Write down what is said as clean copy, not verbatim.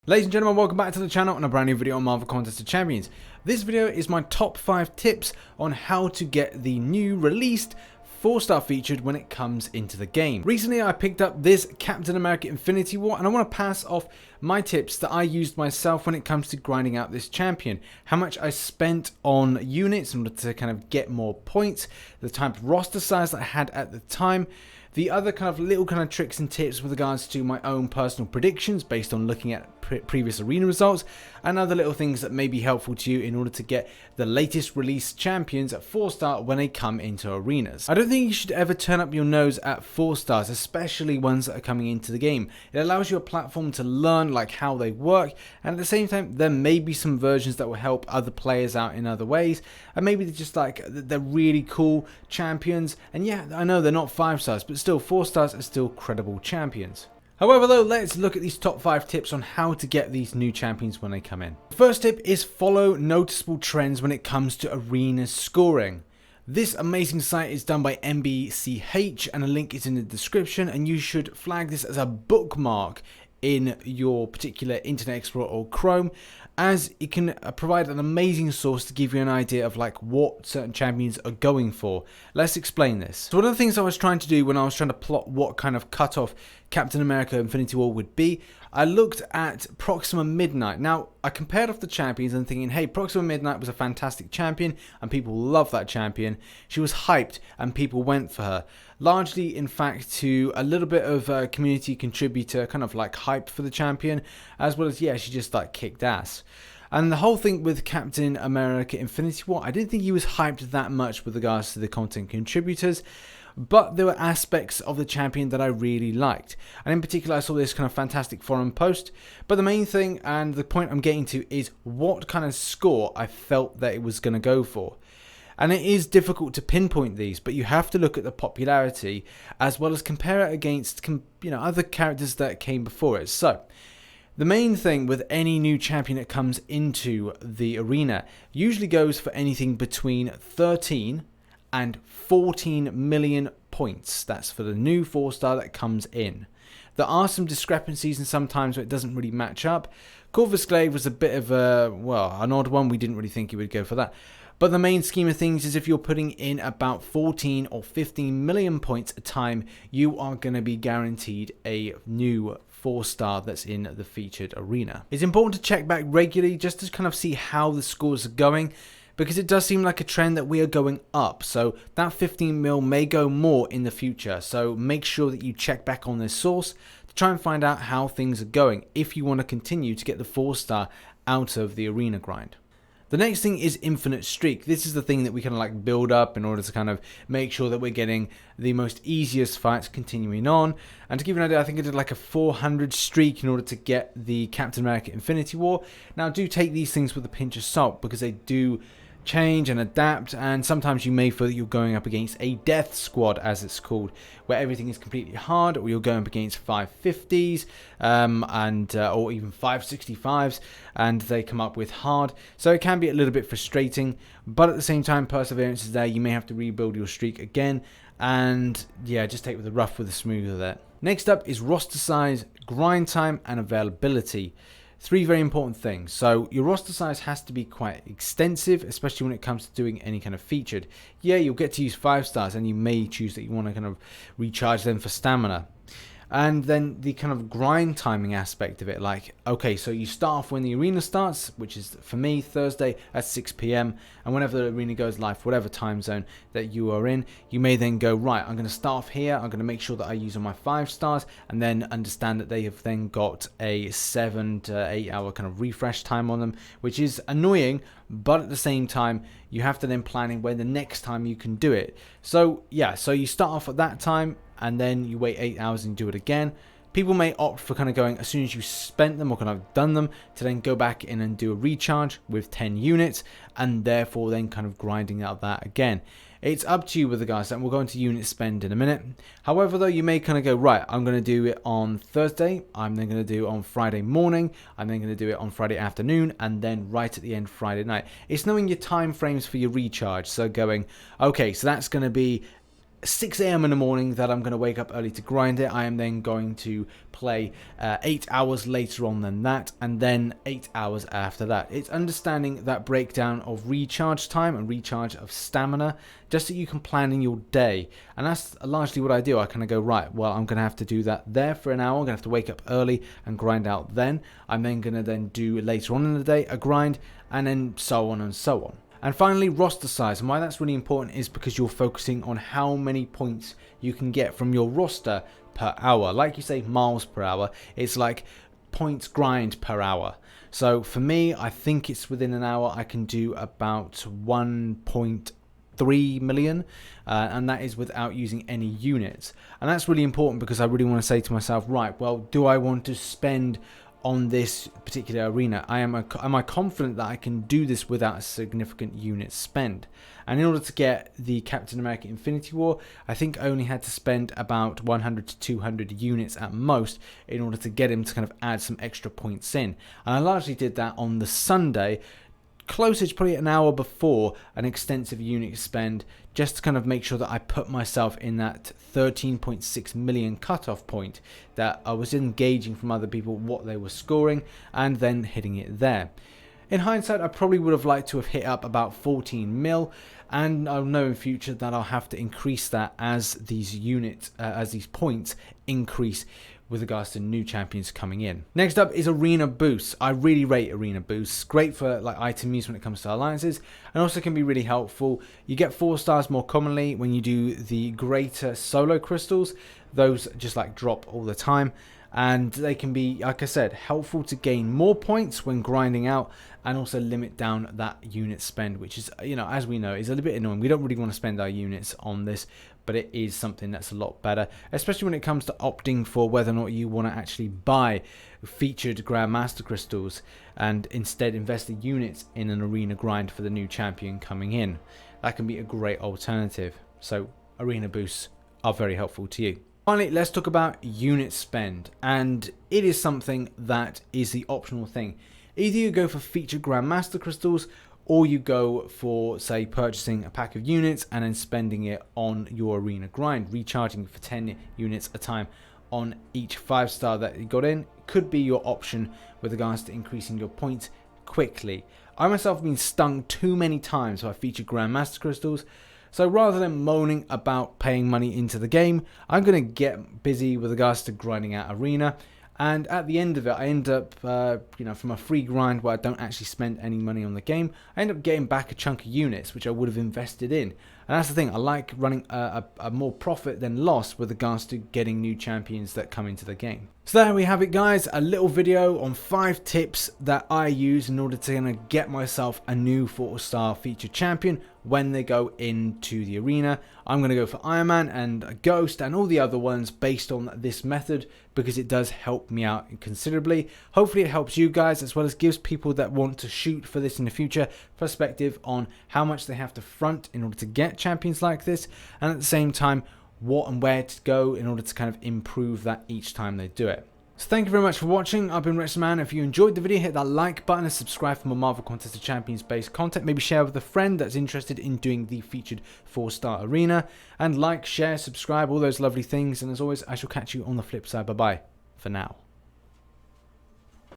Ladies and gentlemen, welcome back to the channel and a brand new video on Marvel Contest of Champions. This video is my top 5 tips on how to get the new released 4-star featured when it comes into the game. Recently I picked up this Captain America Infinity War and I want to pass off my tips that I used myself when it comes to grinding out this champion. How much I spent on units in order to kind of get more points, the type of roster size that I had at the time, the other kind of little kind of tricks and tips with regards to my own personal predictions based on looking at previous arena results, and other little things that may be helpful to you in order to get the latest released champions at 4-star when they come into arenas. I don't think you should ever turn up your nose at 4-stars, especially ones that are coming into the game. It allows you a platform to learn like how they work, and at the same time there may be some versions that will help other players out in other ways, and maybe they're just like they're really cool champions, and yeah, I know they're not 5-stars, but still 4-stars are still credible champions. However though, let's look at these top 5 tips on how to get these new champions when they come in. The first tip is follow noticeable trends when it comes to arena scoring. This amazing site is done by MCOC and a link is in the description, and you should flag this as a bookmark in your particular Internet Explorer or Chrome, as it can provide an amazing source to give you an idea of like what certain champions are going for. Let's explain this. So one of the things I was trying to do when I was trying to plot what kind of cutoff Captain America Infinity War would be, I looked at Proxima Midnight. Now, I compared off the champions and thinking, hey, Proxima Midnight was a fantastic champion and people love that champion. She was hyped and people went for her. Largely, in fact, to a little bit of a community contributor kind of like hype for the champion, as well as, yeah, she just like kicked ass. And the whole thing with Captain America Infinity War, I didn't think he was hyped that much with regards to the content contributors, but there were aspects of the champion that I really liked. And in particular, I saw this kind of fantastic forum post. But the main thing and the point I'm getting to is what kind of score I felt that it was going to go for. And it is difficult to pinpoint these, but you have to look at the popularity as well as compare it against other characters that came before it. So the main thing with any new champion that comes into the arena usually goes for anything between 13 and 14 million points. That's for the new 4-star that comes in. There are some discrepancies and sometimes it doesn't really match up. Corvus Glaive was a bit of an odd one. We didn't really think he would go for that. But the main scheme of things is if you're putting in about 14 or 15 million points a time, you are going to be guaranteed a new 4-star that's in the featured arena. It's important to check back regularly just to kind of see how the scores are going, because it does seem like a trend that we are going up. So that 15 mil may go more in the future. So make sure that you check back on this source to try and find out how things are going if you want to continue to get the 4-star out of the arena grind. The next thing is Infinite Streak. This is the thing that we kind of like build up in order to kind of make sure that we're getting the most easiest fights continuing on. And to give you an idea, I think I did like a 400 streak in order to get the Captain America Infinity War. Now do take these things with a pinch of salt because they do change and adapt, and sometimes you may feel that you're going up against a death squad, as it's called, where everything is completely hard, or you're going up against 550s or even 565s and they come up with hard. So it can be a little bit frustrating, but at the same time perseverance is there. You may have to rebuild your streak again, and yeah, just take it with the rough with the smooth there. Next up is roster size, grind time and availability. 3 very important things. So your roster size has to be quite extensive, especially when it comes to doing any kind of featured. Yeah, you'll get to use 5-stars and you may choose that you want to kind of recharge them for stamina. And then the kind of grind timing aspect of it, like, okay, so you start off when the arena starts, which is for me Thursday at 6 PM, and whenever the arena goes live, whatever time zone that you are in, you may then go, right, I'm going to start off here, I'm going to make sure that I use all my 5-stars, and then understand that they have then got a 7 to 8 hour kind of refresh time on them, which is annoying, but at the same time, you have to then plan in when the next time you can do it. So yeah, so you start off at that time, and then you wait 8 hours and do it again. People may opt for kind of going as soon as you spent them or kind of done them to then go back in and do a recharge with 10 units and therefore then kind of grinding out that again. It's up to you with regards to that, and we'll go into unit spend in a minute. However though, you may kind of go, right, I'm going to do it on Thursday, I'm then going to do it on Friday morning, I'm then going to do it on Friday afternoon, and then right at the end Friday night. It's knowing your time frames for your recharge. So going, okay, so that's going to be 6 a.m. in the morning that I'm going to wake up early to grind it. I am then going to play 8 hours later on than that, and then 8 hours after that. It's understanding that breakdown of recharge time and recharge of stamina, just so you can plan in your day. And that's largely what I do. I kind of go, right, well, I'm going to have to do that there for an hour. I'm going to have to wake up early and grind out then. I'm then going to then do later on in the day a grind, and then so on and so on. And finally, roster size. And why that's really important is because you're focusing on how many points you can get from your roster per hour. Like you say, miles per hour. It's like points grind per hour. So for me, I think it's within an hour I can do about 1.3 million, and that is without using any units. And that's really important because I really want to say to myself, right, well, do I want to spend on this particular arena? Am I confident that I can do this without a significant unit spend? And in order to get the Captain America Infinity War, I think I only had to spend about 100 to 200 units at most in order to get him to kind of add some extra points in. And I largely did that on the Sunday, closer to probably an hour before an extensive unit spend, just to kind of make sure that I put myself in that 13.6 million cutoff point, that I was engaging from other people what they were scoring and then hitting it there. In hindsight, I probably would have liked to have hit up about 14 mil, and I'll know in future that I'll have to increase that as these units, as these points increase with regards to new champions coming in. Next up is arena boosts. I really rate arena boosts. Great for like item use when it comes to alliances, and also can be really helpful. You get 4 stars more commonly when you do the greater solo crystals. Those just like drop all the time, and they can be, like I said, helpful to gain more points when grinding out, and also limit down that unit spend, which is, you know, as we know, is a little bit annoying. We don't really want to spend our units on this, but it is something that's a lot better, especially when it comes to opting for whether or not you want to actually buy featured Grandmaster crystals and instead invest the units in an arena grind for the new champion coming in. That can be a great alternative. So arena boosts are very helpful to you. Finally, let's talk about unit spend, and it is something that is the optional thing. Either you go for featured Grandmaster crystals, or you go for, say, purchasing a pack of units and then spending it on your arena grind, recharging for 10 units a time on each 5-star that you got in. Could be your option with regards to increasing your points quickly. I myself have been stung too many times by featured Grandmaster crystals, so rather than moaning about paying money into the game, I'm going to get busy with regards to grinding out arena. And at the end of it, I end up, you know, from a free grind where I don't actually spend any money on the game, I end up getting back a chunk of units, which I would have invested in. And that's the thing, I like running a more profit than loss with regards to getting new champions that come into the game. So there we have it, guys, a little video on 5 tips that I use in order to get myself a new 4-star featured champion when they go into the arena. I'm going to go for Iron Man and Ghost and all the other ones based on this method, because it does help me out considerably. Hopefully it helps you guys, as well as gives people that want to shoot for this in the future perspective on how much they have to front in order to get champions like this, and at the same time what and where to go in order to kind of improve that each time they do it. So thank you very much for watching. I've been RichTheMan. If you enjoyed the video, hit that like button and subscribe for more Marvel Contest of Champions based content. Maybe share with a friend that's interested in doing the featured 4-star arena. And like, share, subscribe, all those lovely things. And as always, I shall catch you on the flip side. Bye bye for now.